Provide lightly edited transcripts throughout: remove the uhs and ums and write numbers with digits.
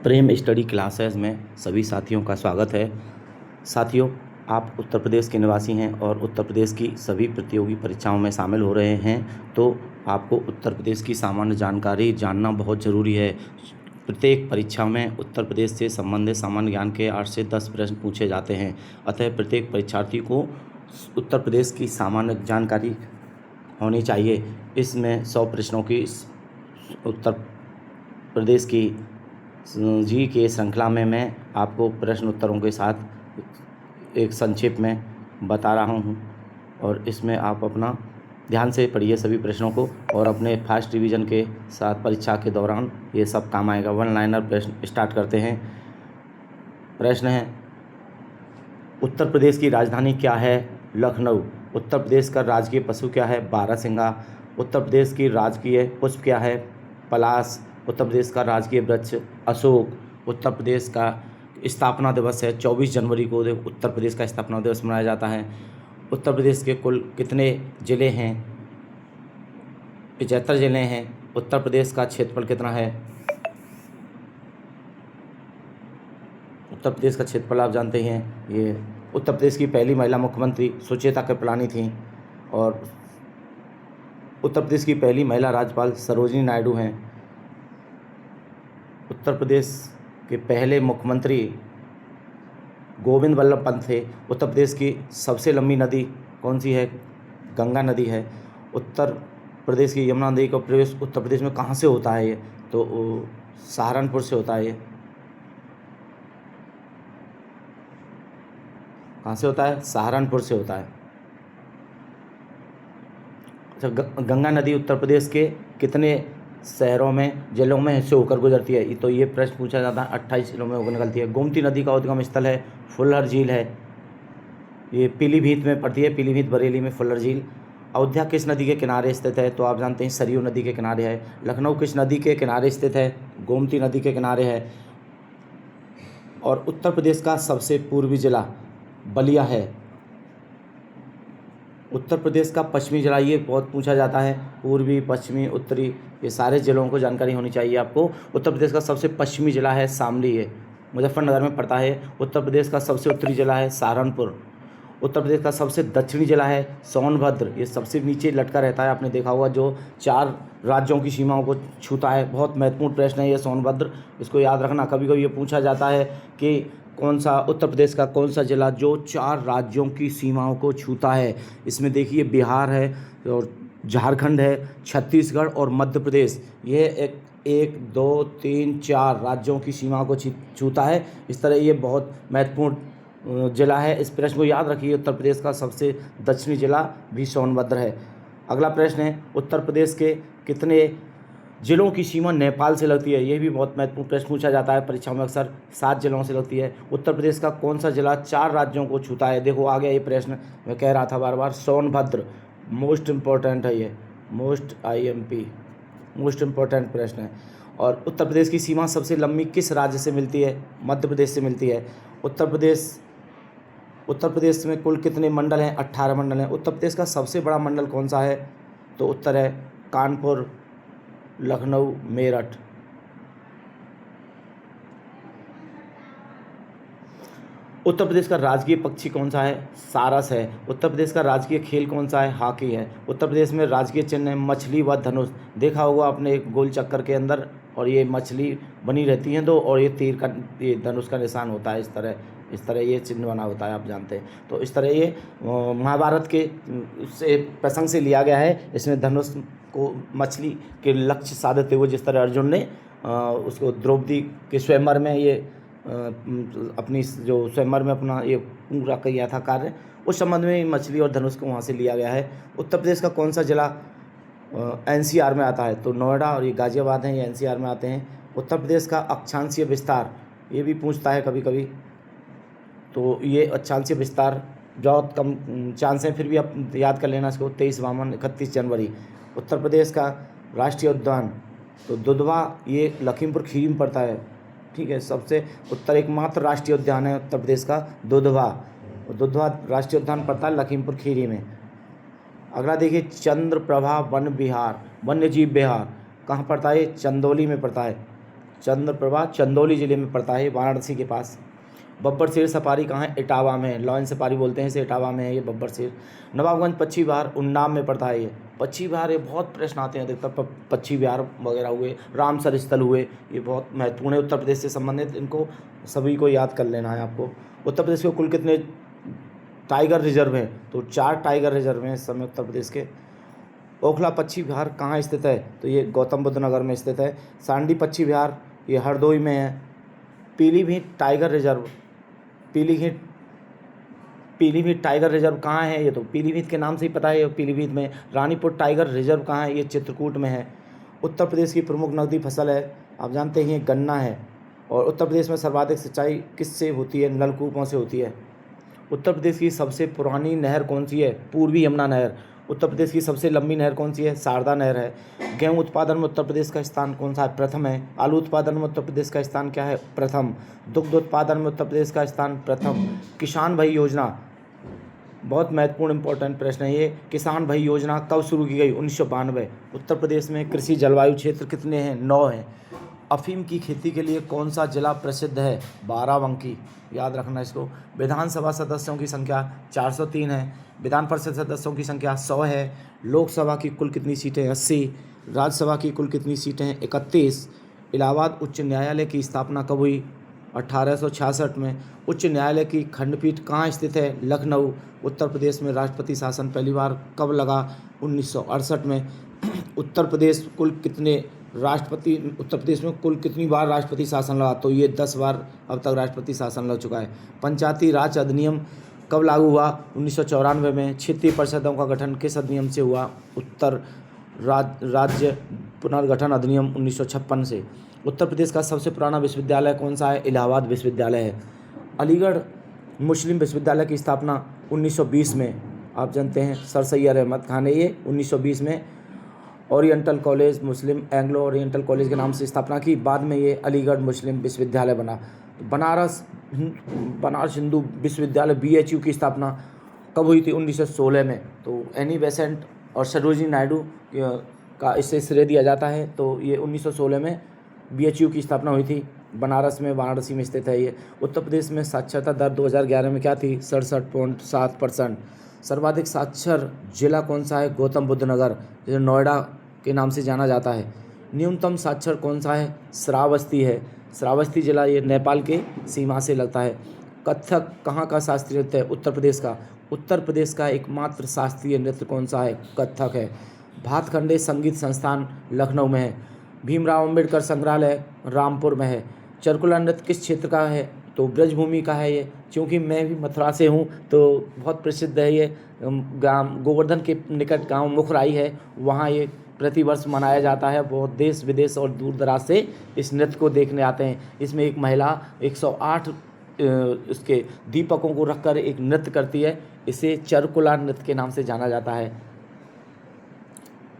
प्रेम study classes में सभी साथियों का स्वागत है। साथियों, आप उत्तर प्रदेश के निवासी हैं और उत्तर प्रदेश की सभी प्रतियोगी परीक्षाओं में शामिल हो रहे हैं, तो आपको उत्तर प्रदेश की सामान्य जानकारी जानना बहुत ज़रूरी है। प्रत्येक परीक्षा में उत्तर प्रदेश से संबंधित सामान्य ज्ञान के 8 से 10 प्रश्न पूछे जाते हैं। अतः प्रत्येक परीक्षार्थी को उत्तर प्रदेश की सामान्य जानकारी होनी चाहिए। इसमें 100 प्रश्नों की उत्तर प्रदेश की जी के श्रृंखला में मैं आपको प्रश्न उत्तरों के साथ एक संक्षेप में बता रहा हूँ और इसमें आप अपना ध्यान से पढ़िए सभी प्रश्नों को और अपने फर्स्ट रिवीजन के साथ परीक्षा के दौरान ये सब काम आएगा। वन लाइनर प्रश्न स्टार्ट करते हैं। प्रश्न है, उत्तर प्रदेश की राजधानी क्या है? लखनऊ। उत्तर प्रदेश का राजकीय पशु क्या है? बारहसिंगा। उत्तर प्रदेश की राजकीय पुष्प क्या है? पलाश। उत्तर प्रदेश का राजकीय वृक्ष अशोक। उत्तर प्रदेश का स्थापना दिवस है 24 जनवरी को उत्तर प्रदेश का स्थापना दिवस मनाया जाता है। उत्तर प्रदेश के कुल कितने ज़िले हैं? 75 ज़िले हैं। उत्तर प्रदेश का क्षेत्रफल कितना है? उत्तर प्रदेश का क्षेत्रफल आप जानते हैं। ये उत्तर प्रदेश की पहली महिला मुख्यमंत्री सुचेता कृपलानी थी और उत्तर प्रदेश की पहली महिला राज्यपाल सरोजिनी नायडू हैं। उत्तर प्रदेश के पहले मुख्यमंत्री गोविंद वल्लभ पंत थे। उत्तर प्रदेश की सबसे लंबी नदी कौन सी है? गंगा नदी है। उत्तर प्रदेश की यमुना नदी का प्रवेश उत्तर प्रदेश में कहाँ से होता है? ये तो सहारनपुर से होता है। ये कहाँ से होता है? सहारनपुर से होता है। अच्छा, गंगा नदी उत्तर प्रदेश के कितने शहरों में, जिलों में से होकर गुजरती है? तो ये प्रश्न पूछा जाता है। 28 जिलों में होकर निकलती है। गोमती नदी का उद्गम स्थल है फुल्लर झील है। ये पीलीभीत में पड़ती है, पीलीभीत बरेली में फुल्लर झील। अयोध्या किस नदी के किनारे स्थित है? तो आप जानते हैं सरयू नदी के किनारे है। लखनऊ किस नदी के किनारे स्थित है? गोमती नदी के किनारे है। और उत्तर प्रदेश का सबसे पूर्वी जिला बलिया है। उत्तर प्रदेश का पश्चिमी जिला, ये बहुत पूछा जाता है। पूर्वी, पश्चिमी, उत्तरी, ये सारे जिलों को जानकारी होनी चाहिए आपको। उत्तर प्रदेश का सबसे पश्चिमी जिला है शामली, है मुजफ्फरनगर में पड़ता है। उत्तर प्रदेश का सबसे उत्तरी जिला है सहारनपुर। उत्तर प्रदेश का सबसे दक्षिणी जिला है सोनभद्र, ये सबसे नीचे लटका रहता है। आपने देखा होगा, जो 4 राज्यों की सीमाओं को छूता है। बहुत महत्वपूर्ण प्रश्न है ये सोनभद्र, इसको याद रखना। कभी कभी ये पूछा जाता है कि कौन सा उत्तर प्रदेश का कौन सा जिला जो 4 राज्यों की सीमाओं को छूता है? इसमें देखिए बिहार है और झारखंड है, छत्तीसगढ़ और मध्य प्रदेश। ये एक 2 3 4 राज्यों की सीमाओं को छूता है। इस तरह ये बहुत महत्वपूर्ण जिला है। इस प्रश्न को याद रखिए। उत्तर प्रदेश का सबसे दक्षिणी जिला भी सोनभद्र है। अगला प्रश्न है, उत्तर प्रदेश के कितने जिलों की सीमा नेपाल से लगती है? यह भी बहुत महत्वपूर्ण प्रश्न पूछा जाता है परीक्षाओं में अक्सर। 7 जिलों से लगती है। उत्तर प्रदेश का कौन सा जिला 4 राज्यों को छूता है? देखो आ गया ये प्रश्न, मैं कह रहा था बार बार, सोनभद्र। मोस्ट इम्पोर्टेंट है ये, मोस्ट इम्पोर्टेंट प्रश्न है। और उत्तर प्रदेश की सीमा सबसे लंबी किस राज्य से मिलती है? मध्य प्रदेश से मिलती है। उत्तर प्रदेश में कुल कितने मंडल हैं? 18 मंडल हैं। उत्तर प्रदेश का सबसे बड़ा मंडल कौन सा है? तो उत्तर है कानपुर, लखनऊ, मेरठ। उत्तर प्रदेश का राजकीय पक्षी कौन सा है? सारस है। उत्तर प्रदेश का राजकीय खेल कौन सा है? हॉकी है। उत्तर प्रदेश में राजकीय चिन्ह है मछली व धनुष। देखा होगा आपने एक गोल चक्कर के अंदर, और ये मछली बनी रहती हैं 2, और ये तीर का, ये धनुष का निशान होता है। इस तरह ये चिन्ह बना होता है, आप जानते हैं। तो इस तरह ये महाभारत के से प्रसंग से लिया गया है। इसमें धनुष को मछली के लक्ष्य साधते हुए जिस तरह अर्जुन ने उसको द्रौपदी के स्वयंवर में ये अपनी जो स्वयंवर में अपना ये पूरा किया था कार्य, उस संबंध में मछली और धनुष को वहाँ से लिया गया है। उत्तर प्रदेश का कौन सा जिला एनसीआर में आता है? तो नोएडा और ये गाजियाबाद हैं, ये एनसीआर में आते हैं। उत्तर प्रदेश का अक्षांशीय विस्तार, ये भी पूछता है कभी कभी। तो ये अक्षांशीय विस्तार बहुत कम चांस है, फिर भी आप याद कर लेना इसको। 23 वामन 31 जनवरी। उत्तर प्रदेश का राष्ट्रीय उद्यान तो दुधवा, ये लखीमपुर खीरी में पड़ता है। ठीक है, सबसे उत्तर एकमात्र राष्ट्रीय उद्यान है उत्तर प्रदेश का दुधवा। दुधवा राष्ट्रीय उद्यान पड़ता है लखीमपुर खीरी में। अगला देखिए, चंद्रप्रभा वन विहार, वन्य जीव विहार कहाँ पड़ता है? चंदौली में पड़ता है। चंद्रप्रभा चंदौली जिले में पड़ता है, वाराणसी के पास। बब्बर शेर सफारी कहाँ है? इटावा में। लॉयन सफारी बोलते हैं इसे, इटावा में है ये बब्बर शेर। नवाबगंज पक्षी विहार उन्नाव में पड़ता है ये। पक्षी विहार ये बहुत प्रश्न आते हैं अधिकतर, पक्षी विहार वगैरह हुए, रामसर स्थल हुए, ये बहुत महत्वपूर्ण है उत्तर प्रदेश से संबंधित, इनको सभी को याद कर लेना है आपको। उत्तर प्रदेश के कुल कितने टाइगर रिजर्व हैं? तो 4 टाइगर रिजर्व हैं इस समय उत्तर प्रदेश के। ओखला पक्षी विहार कहाँ स्थित है? तो ये गौतम बुद्ध नगर में स्थित है। सांडी पक्षी विहार ये हरदोई में है। Pilibhit tiger reserve, Pilibhit tiger reserve कहाँ है? ये तो पीलीभीत के नाम से ही पता है, ये पीलीभीत में। रानीपुर टाइगर रिजर्व कहाँ है? ये चित्रकूट में है। उत्तर प्रदेश की प्रमुख नकदी फसल है, आप जानते हैं, गन्ना है। और उत्तर प्रदेश में सर्वाधिक सिंचाई किससे होती है? नलकूपों से होती है। उत्तर प्रदेश की सबसे पुरानी नहर कौन सी है? पूर्वी यमुना नहर। उत्तर प्रदेश की सबसे लंबी नहर कौन सी है? शारदा नहर है। गेहूं उत्पादन में उत्तर प्रदेश का स्थान कौन सा है? प्रथम है। आलू उत्पादन में उत्तर प्रदेश का स्थान क्या है? प्रथम। दुग्ध उत्पादन में उत्तर प्रदेश का स्थान प्रथम। किसान भाई योजना बहुत महत्वपूर्ण इंपॉर्टेंट प्रश्न है ये। किसान भाई योजना कब शुरू की गई? 1992। उत्तर प्रदेश में कृषि जलवायु क्षेत्र कितने हैं? 9 हैं। अफीम की खेती के लिए कौन सा जिला प्रसिद्ध है? बाराबंकी, याद रखना इसको। विधानसभा सदस्यों की संख्या 403 है। विधान परिषद सदस्यों की संख्या 100 है। लोकसभा की कुल कितनी सीटें? 80। राज्यसभा की कुल कितनी सीटें हैं? 31। इलाहाबाद उच्च न्यायालय की स्थापना कब हुई? 1866 में। उच्च न्यायालय की खंडपीठ कहाँ स्थित है? लखनऊ। उत्तर प्रदेश में राष्ट्रपति शासन पहली बार कब लगा? 1968 में। उत्तर प्रदेश में कुल कितनी बार राष्ट्रपति शासन लगा? तो ये 10 बार अब तक राष्ट्रपति शासन लग चुका है। पंचायती राज अधिनियम कब लागू हुआ? 1994 में। क्षेत्रीय परिषदों का गठन किस अधिनियम से हुआ? उत्तर राज्य पुनर्गठन अधिनियम 1956 से। उत्तर प्रदेश का सबसे पुराना विश्वविद्यालय कौन सा है? इलाहाबाद विश्वविद्यालय है। अलीगढ़ मुस्लिम विश्वविद्यालय की स्थापना 1920 में, आप जानते हैं, सर सैयद अहमद खान ने ये 1920 में ओरिएंटल कॉलेज, मुस्लिम एंग्लो ओरिएंटल कॉलेज के नाम से स्थापना की। बाद में ये अलीगढ़ मुस्लिम विश्वविद्यालय बना। तो बनारस हिंदू विश्वविद्यालय BHU की स्थापना कब हुई थी? 1916 में। तो एनी बेसेंट और सरोजिनी नायडू का इससे श्रेय दिया जाता है। तो ये 1916 में BHU की स्थापना हुई थी। बनारस में, वाराणसी में स्थित है ये। उत्तर प्रदेश में साक्षरता दर 2011 में क्या थी? 67.7%। सर्वाधिक साक्षर जिला कौन सा है? गौतम बुद्ध नगर, जो नोएडा के नाम से जाना जाता है। न्यूनतम साक्षर कौन सा है? श्रावस्ती है। श्रावस्ती जिला ये नेपाल के सीमा से लगता है। कथक कहाँ का शास्त्रीय नृत्य है? उत्तर प्रदेश का। उत्तर प्रदेश का एकमात्र शास्त्रीय नृत्य कौन सा है? कथक है। भातखंडे संगीत संस्थान लखनऊ में है। भीमराव अम्बेडकर संग्रहालय रामपुर में है। चरकुला नृत्य किस क्षेत्र का है? तो ब्रजभूमि का है ये। क्योंकि मैं भी मथुरा से हूँ तो बहुत प्रसिद्ध है ये। गोवर्धन के निकट गांव मुखराई है, वहाँ ये प्रतिवर्ष मनाया जाता है। बहुत देश विदेश और दूर दराज से इस नृत्य को देखने आते हैं। इसमें एक महिला 108 इसके दीपकों को रखकर एक नृत्य करती है। इसे चरकुला नृत्य के नाम से जाना जाता है।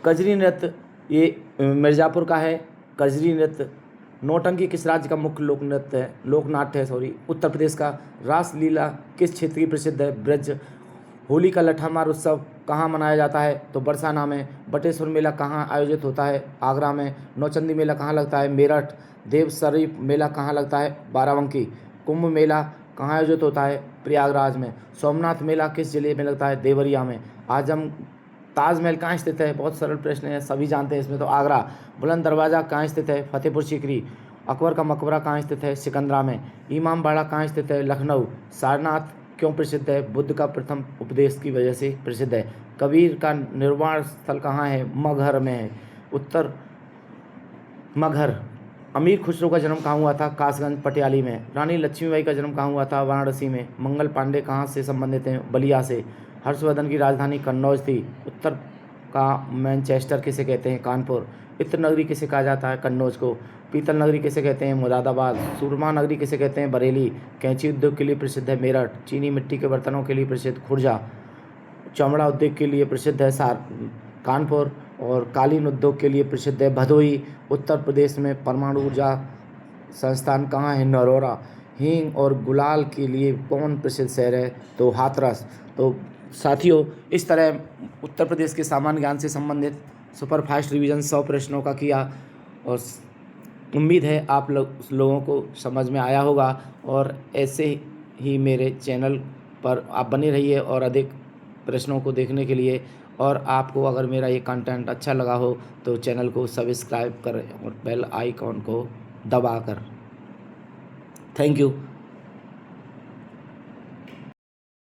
कजरी नृत्य ये मिर्ज़ापुर का है। कजरी नृत्य। नौटंकी किस राज्य का मुख्य लोकनाट्य है? उत्तर प्रदेश का। रासलीला किस क्षेत्र की प्रसिद्ध है? ब्रज। होली का लठामार उत्सव कहाँ मनाया जाता है? तो बरसाना में। बटेश्वर मेला कहाँ आयोजित होता है? आगरा में। नौचंदी मेला कहाँ लगता है? मेरठ। देव शरीफ मेला कहाँ लगता है? बाराबंकी। कुंभ मेला कहाँ आयोजित होता है? प्रयागराज में। सोमनाथ मेला किस जिले में लगता है? देवरिया में। ताजमहल कहाँ स्थित है? बहुत सरल प्रश्न है, सभी जानते हैं इसमें तो। आगरा। बुलंद दरवाज़ा कहाँ स्थित है? फतेहपुर सीकरी। अकबर का मकबरा कहाँ स्थित है? सिकंदरा में। इमामबाड़ा कहाँ स्थित है? लखनऊ। सारनाथ क्यों प्रसिद्ध है? बुद्ध का प्रथम उपदेश की वजह से प्रसिद्ध है। कबीर का निर्वाण स्थल कहाँ है? मगहर में है। उत्तर मगहर। अमीर खुसरो का जन्म कहाँ हुआ था? कासगंज पटियाली में। रानी लक्ष्मीबाई का जन्म कहाँ हुआ था? वाराणसी में। मंगल पांडे कहाँ से संबंधित हैं? बलिया से। हर्षवर्धन की राजधानी कन्नौज थी। उत्तर का मैनचेस्टर किसे कहते हैं? कानपुर। इत्र नगरी किसे कहा जाता है? कन्नौज को। पीतल नगरी किसे कहते हैं? मुरादाबाद। सुरमा नगरी किसे कहते हैं? बरेली। कैंची उद्योग के लिए प्रसिद्ध है? मेरठ। चीनी मिट्टी के बर्तनों के लिए प्रसिद्ध? खुर्जा। चमड़ा उद्योग के लिए प्रसिद्ध है? कानपुर। और कालीन उद्योग के लिए प्रसिद्ध है? भदोही। उत्तर प्रदेश में परमाणु ऊर्जा संस्थान कहाँ है? नरोरा। हींग और गुलाल के लिए कौन प्रसिद्ध शहर है? तो हाथरस। तो साथियों, इस तरह उत्तर प्रदेश के सामान्य ज्ञान से संबंधित सुपरफास्ट रिवीजन 100 प्रश्नों का किया और उम्मीद है आप लोगों को समझ में आया होगा और ऐसे ही मेरे चैनल पर आप बने रहिए और अधिक प्रश्नों को देखने के लिए। और आपको अगर मेरा ये कंटेंट अच्छा लगा हो तो चैनल को सब्सक्राइब करें और बेल आइकॉन को दबाकर। Thank you.